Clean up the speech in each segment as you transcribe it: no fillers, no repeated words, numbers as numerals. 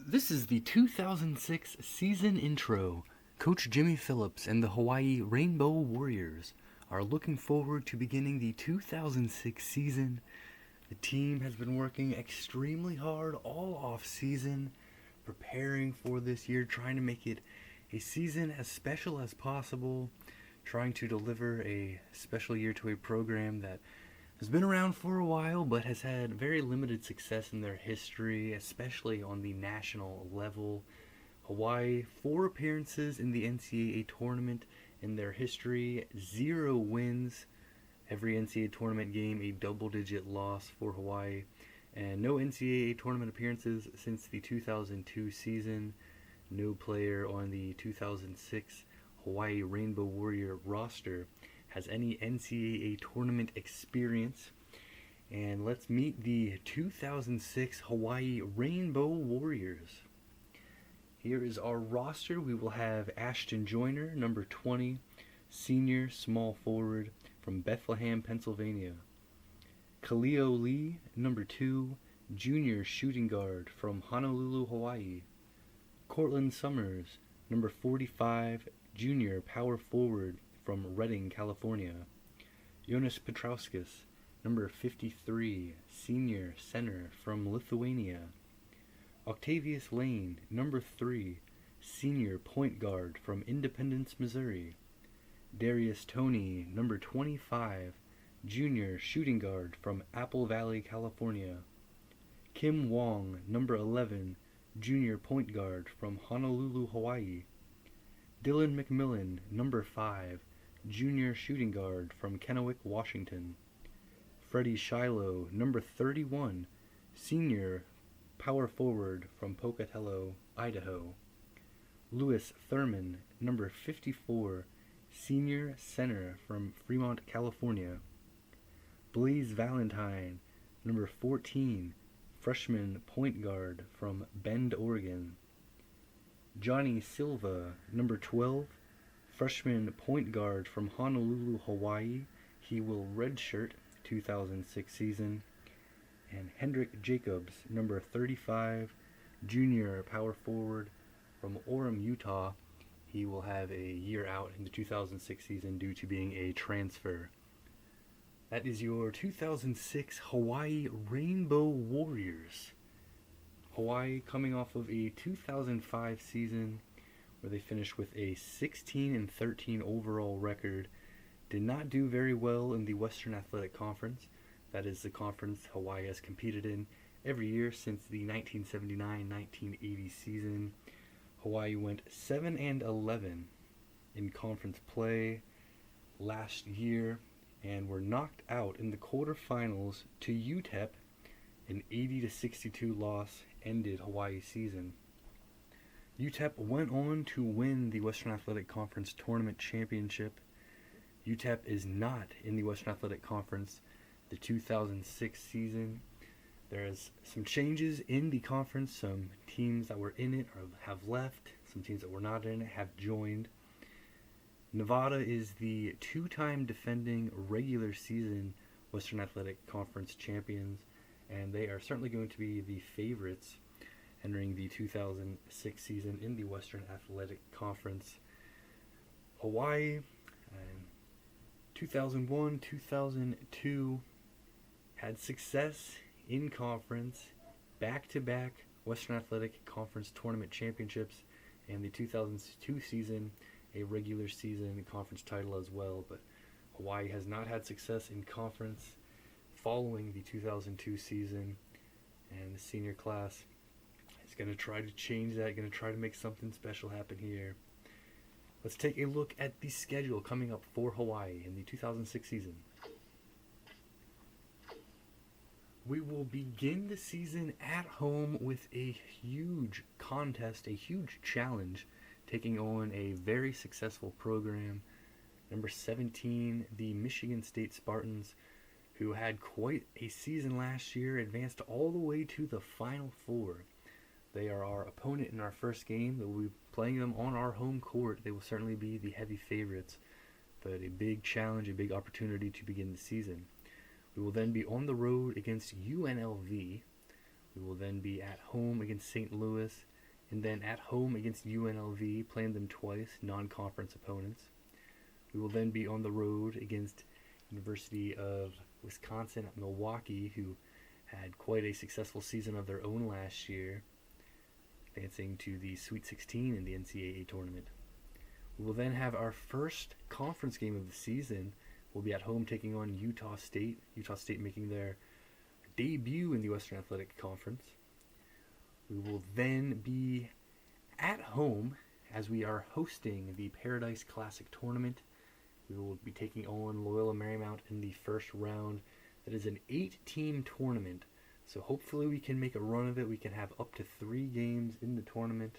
This is the 2006 season intro. Coach Jimmy Phillips and the Hawaii Rainbow Warriors are looking forward to beginning the 2006 season. The team has been working extremely hard all off season, preparing for this year, trying to make it a season as special as possible, trying to deliver a special year to a program that has been around for a while but has had very limited success in their history, especially on the national level. Hawaii, 4 appearances in the NCAA tournament in their history, 0 wins. Every NCAA tournament game a double-digit loss for Hawaii, and no NCAA tournament appearances since the 2002 season. No player on the 2006 Hawaii Rainbow Warrior roster has any NCAA tournament experience. And let's meet the 2006 Hawaii Rainbow Warriors. Here is our roster. We will have Ashton Joyner, number 20, senior small forward from Bethlehem, Pennsylvania. Kaleo Lee, number 2, junior shooting guard from Honolulu, Hawaii. Cortland Summers, number 45, junior power forward from Redding, California. Jonas Petrauskas, number 53, senior center from Lithuania. Octavius Lane, number 3, senior point guard from Independence, Missouri. Darius Toney, number 25, junior shooting guard from Apple Valley, California. Kim Wong, number 11, junior point guard from Honolulu, Hawaii. Dylan McMillan, number 5, junior shooting guard from Kennewick, Washington. Freddie Shiloh, number 31, senior power forward from Pocatello, Idaho. Lewis Thurman, number 54, senior center from Fremont, California. Blaze Valentine, number 14, freshman point guard from Bend, Oregon. Johnny Silva, number 12, freshman point guard from Honolulu, Hawaii. He will redshirt 2006 season. And Hendrick Jacobs, number 35, junior power forward from Orem, Utah. He will have a year out in the 2006 season due to being a transfer. That is your 2006 Hawaii Rainbow Warriors. Hawaii coming off of a 2005 season where they finished with a 16-13 overall record. Did not do very well in the Western Athletic Conference. That is the conference Hawaii has competed in every year since the 1979-1980 season. Hawaii went 7-11 in conference play last year and were knocked out in the quarterfinals to UTEP. An 80-62 loss ended Hawaii's season. UTEP went on to win the Western Athletic Conference Tournament Championship. UTEP is not in the Western Athletic Conference the 2006 season. There's some changes in the conference. Some teams that were in it have left. Some teams that were not in it have joined. Nevada is the 2-time defending regular season Western Athletic Conference champions, and they are certainly going to be the favorites entering the 2006 season in the Western Athletic Conference. Hawaii, 2001, 2002, had success in conference, back-to-back Western Athletic Conference tournament championships, and the 2002 season, a regular season conference title as well. But Hawaii has not had success in conference following the 2002 season, and the senior class is going to try to change that, going to try to make something special happen here. Let's take a look at the schedule coming up for Hawaii in the 2006 season. We will begin the season at home with a huge contest, a huge challenge, taking on a very successful program. Number 17, the Michigan State Spartans, who had quite a season last year, advanced all the way to the Final Four. They are our opponent in our first game. They will be playing them on our home court. They will certainly be the heavy favorites, but a big challenge, a big opportunity to begin the season. We will then be on the road against UNLV. We will then be at home against St. Louis, And then at home against UNLV, playing them twice, non-conference opponents. We will then be on the road against University of Wisconsin-Milwaukee, who had quite a successful season of their own last year, advancing to the Sweet 16 in the NCAA tournament. We will then have our first conference game of the season. We'll be at home taking on Utah State. Utah State making their debut in the Western Athletic Conference. We will then be at home as we are hosting the Paradise Classic Tournament. We will be taking on Loyola Marymount in the first round. That is an 8-team tournament, so hopefully we can make a run of it. We can have up to 3 games in the tournament.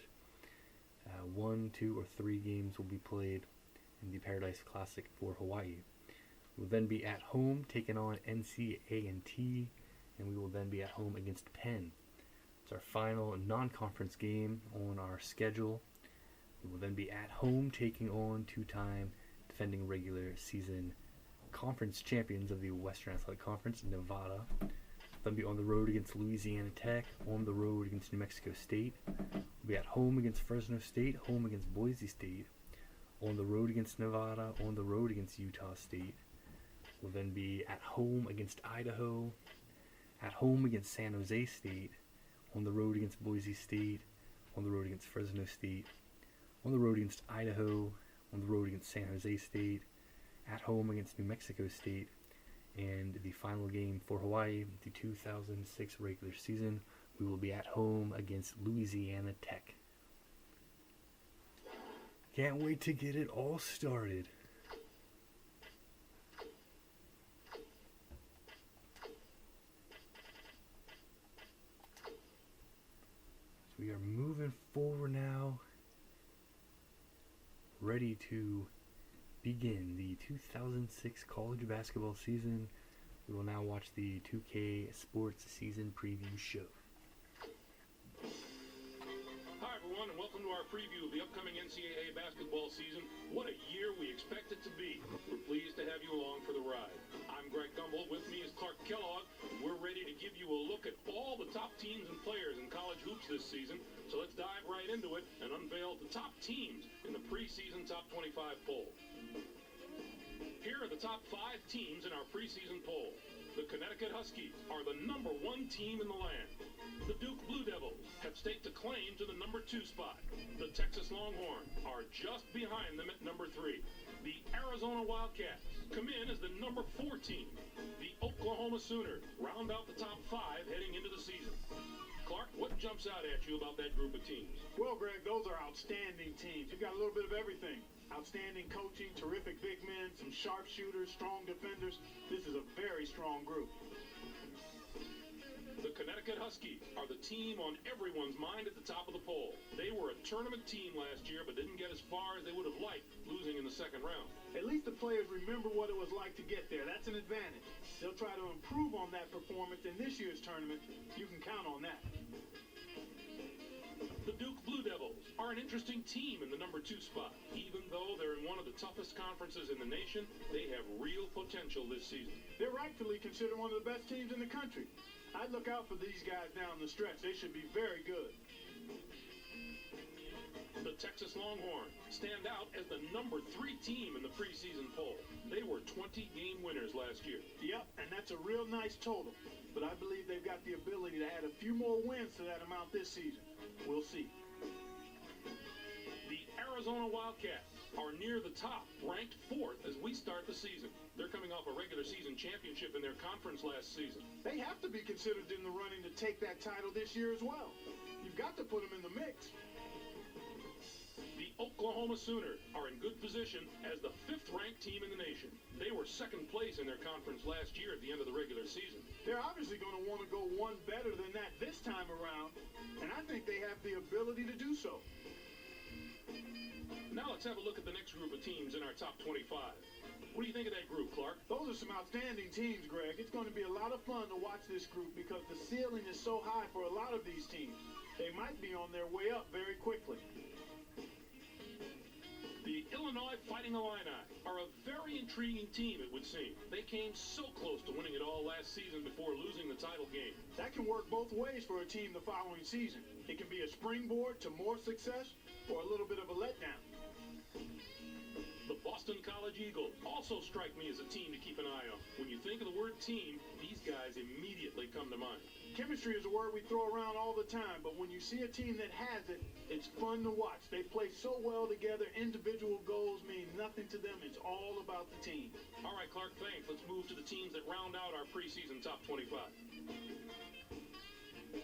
1, 2, or 3 games will be played in the Paradise Classic for Hawaii. We'll then be at home taking on NC-A&T, and we will then be at home against Penn. It's our final non-conference game on our schedule. We will then be at home taking on 2-time defending regular season conference champions of the Western Athletic Conference, Nevada. Then be on the road against Louisiana Tech, on the road against New Mexico State. We'll be at home against Fresno State, home against Boise State, on the road against Nevada, on the road against Utah State. We'll then be at home against Idaho, at home against San Jose State, on the road against Boise State, on the road against Fresno State, on the road against Idaho, on the road against San Jose State, at home against New Mexico State, and the final game for Hawaii, the 2006 regular season, we will be at home against Louisiana Tech. Can't wait to get it all started. We are moving forward now, ready to begin the 2006 college basketball season. We will now watch the 2K Sports Season Preview Show. Hi everyone, and welcome to our preview of the upcoming NCAA basketball season. What a year we expect it to be. We're pleased to have you along for the ride. I'm Greg Gumbel. With me is Clark Kellogg. We're ready to give you a look at all the top teams and players in college hoops this season. So let's dive right into it and unveil the top teams in the preseason top 25 poll. Here are the top 5 teams in our preseason poll. The Connecticut Huskies are the number 1 team in the land. The Duke Blue Devils have staked a claim to the number 2 spot. The Texas Longhorns are just behind them at number 3. The Arizona Wildcats come in as the number 4 team. The Oklahoma Sooners round out the top 5 heading into the season. Clark, what jumps out at you about that group of teams? Well, Greg, those are outstanding teams. You've got a little bit of everything. Outstanding coaching, terrific big men, some sharpshooters, strong defenders. This is a very strong group. The Connecticut Huskies are the team on everyone's mind at the top of the poll. They were a tournament team last year, but didn't get as far as they would have liked, losing in the second round. At least the players remember what it was like to get there. That's an advantage. They'll try to improve on that performance in this year's tournament. You can count on that. The Duke Blue Devils are an interesting team in the number 2 spot. Even though they're in one of the toughest conferences in the nation, they have real potential this season. They're rightfully considered one of the best teams in the country. I'd look out for these guys down the stretch. They should be very good. The Texas Longhorns stand out as the number 3 team in the preseason poll. They were 20-game winners last year. Yep, and that's a real nice total. But I believe they've got the ability to add a few more wins to that amount this season. We'll see. The Arizona Wildcats are near the top, ranked 4th as we start the season. They're coming off a regular season championship in their conference last season. They have to be considered in the running to take that title this year as well. You've got to put them in the mix. The Oklahoma Sooners are in good position as the 5th-ranked team in the nation. They were 2nd place in their conference last year at the end of the regular season. They're obviously going to want to go one better than that this time around, and I think they have the ability to do so. Now let's have a look at the next group of teams in our top 25. What do you think of that group, Clark? Those are some outstanding teams, Greg. It's going to be a lot of fun to watch this group because the ceiling is so high for a lot of these teams. They might be on their way up very quickly. The Illinois Fighting Illini are a very intriguing team, it would seem. They came so close to winning it all last season before losing the title game. That can work both ways for a team the following season. It can be a springboard to more success or a little bit of a letdown. The Boston College Eagles also strike me as a team to keep an eye on. When you think of the word team, these guys immediately come to mind. Chemistry is a word we throw around all the time, but when you see a team that has it, it's fun to watch. They play so well together. Individual goals mean nothing to them. It's all about the team. All right, Clark, thanks. Let's move to the teams that round out our preseason top 25.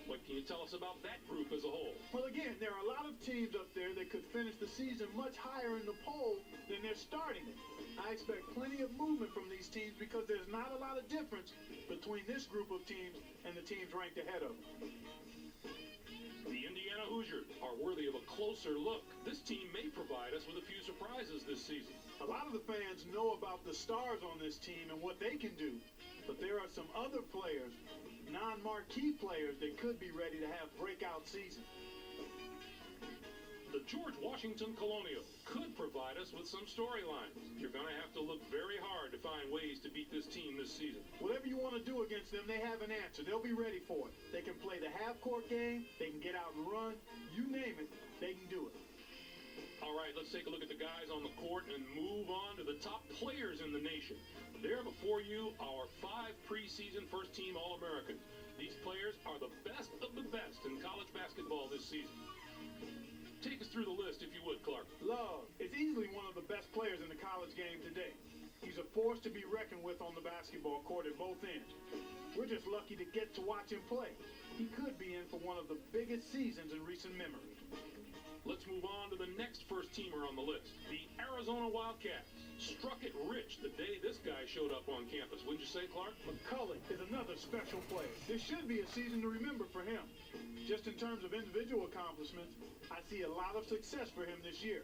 What can you tell us about that group as a whole? Well, again, there are a lot of teams up there that could finish the season much higher in the poll than they're starting it. I expect plenty of movement from these teams because there's not a lot of difference between this group of teams and the teams ranked ahead of them. The Indiana Hoosiers are worthy of a closer look. This team may provide us with a few surprises this season. A lot of the fans know about the stars on this team and what they can do, but there are some other players, non-marquee players, that could be ready to have breakout seasons. The George Washington Colonials could provide us with some storylines. You're going to have to look very hard to find ways to beat this team this season. Whatever you want to do against them, they have an answer. They'll be ready for it. They can play the half-court game. They can get out and run. You name it, they can do it. All right, let's take a look at the guys on the court and move on to the top players in the nation. There before you, our 5 preseason first-team All-Americans. These players are the best of the best in college basketball this season. Take us through the list, if you would, Clark. Love is easily one of the best players in the college game today. He's a force to be reckoned with on the basketball court at both ends. We're just lucky to get to watch him play. He could be in for one of the biggest seasons in recent memory. Let's move on to the next first-teamer on the list. The Arizona Wildcats struck it rich the day this guy showed up on campus. Wouldn't you say, Clark? McCullough is another special player. This should be a season to remember for him. Just in terms of individual accomplishments, I see a lot of success for him this year.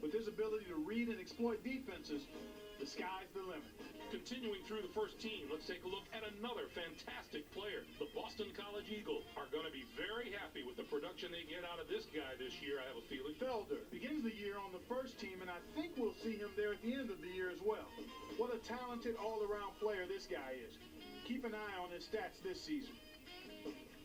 With his ability to read and exploit defenses, the sky's the limit. Continuing through the first team, let's take a look at another fantastic player. The Boston College Eagles are going to be very happy with the production they get out of this guy this year, I have a feeling. Felder begins the year on the first team, and I think we'll see him there at the end of the year as well. What a talented all-around player this guy is. Keep an eye on his stats this season.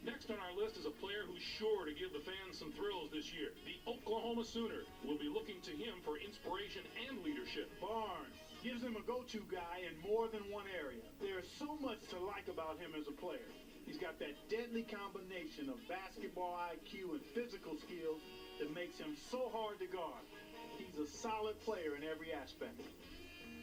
Next on our list is a player who's sure to give the fans some thrills this year. The Oklahoma Sooners will be looking to him for inspiration and leadership. Barnes gives him a go-to guy in more than one area. There's so much to like about him as a player. He's got that deadly combination of basketball IQ and physical skills that makes him so hard to guard. He's a solid player in every aspect.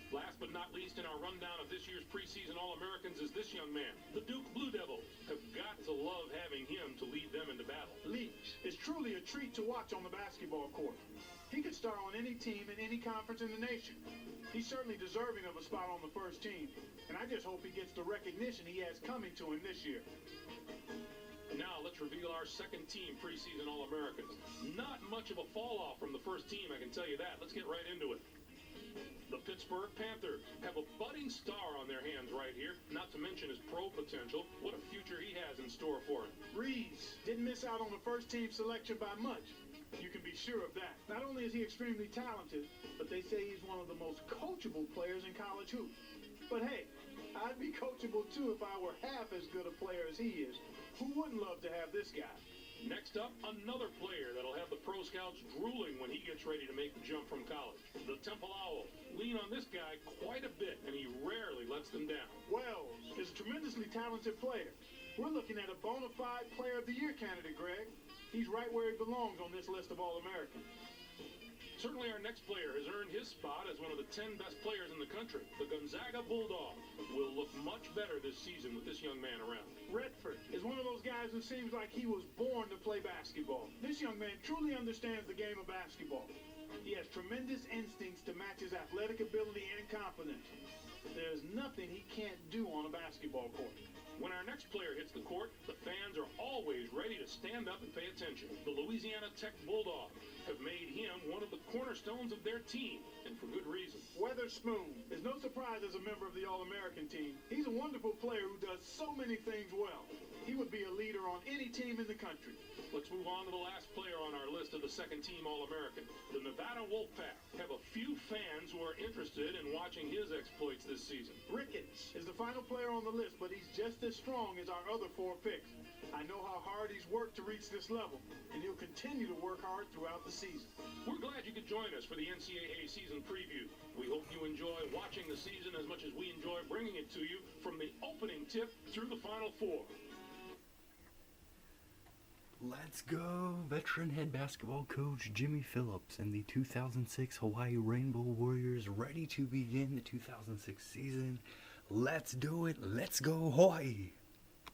Last but not least in our rundown of this year's preseason All-Americans is this young man. The Duke Blue Devils have got to love having him to lead them into battle. Leach is truly a treat to watch on the basketball court. He could star on any team in any conference in the nation. He's certainly deserving of a spot on the first team, and I just hope he gets the recognition he has coming to him this year. Now let's reveal our second team preseason All-Americans. Not much of a fall-off from the first team, I can tell you that. Let's get right into it. The Pittsburgh Panthers have a budding star on their hands right here, not to mention his pro potential. What a future he has in store for him. Reeves didn't miss out on the first team selection by much. You can be sure of that. Not only is he extremely talented, but they say he's one of the most coachable players in college hoops. But hey, I'd be coachable too if I were half as good a player as he is. Who wouldn't love to have this guy? Next up, another player that'll have the pro scouts drooling when he gets ready to make the jump from college. The Temple Owls lean on this guy quite a bit, and he rarely lets them down. Wells is a tremendously talented player. We're looking at a bona fide Player of the Year candidate, Greg. He's right where he belongs on this list of All-Americans. Certainly our next player has earned his spot as one of the 10 best players in the country. The Gonzaga Bulldogs will look much better this season with this young man around. Redford is one of those guys who seems like he was born to play basketball. This young man truly understands the game of basketball. He has tremendous instincts to match his athletic ability and confidence. There's nothing he can't do on a basketball court. When our next player hits the court, the fans are always ready to stand up and pay attention. The Louisiana Tech Bulldogs have made him one of the cornerstones of their team, and for good reason. Weatherspoon is no surprise as a member of the All-American team. He's a wonderful player who does so many things well. He would be a leader on any team in the country. Let's move on to the last player on our list of the second-team All-American. The Nevada Wolfpack have a few fans who are interested in watching his exploits this season. Ricketts is the final player on the list, but he's just as strong as our other 4 picks. I know how hard he's worked to reach this level, and he'll continue to work hard throughout the season. We're glad you could join us for the NCAA season preview. We hope you enjoy watching the season as much as we enjoy bringing it to you from the opening tip through the Final Four. Let's go! Veteran head basketball coach Jimmy Phillips and the 2006 Hawaii Rainbow Warriors ready to begin the 2006 season. Let's do it! Let's go Hawaii!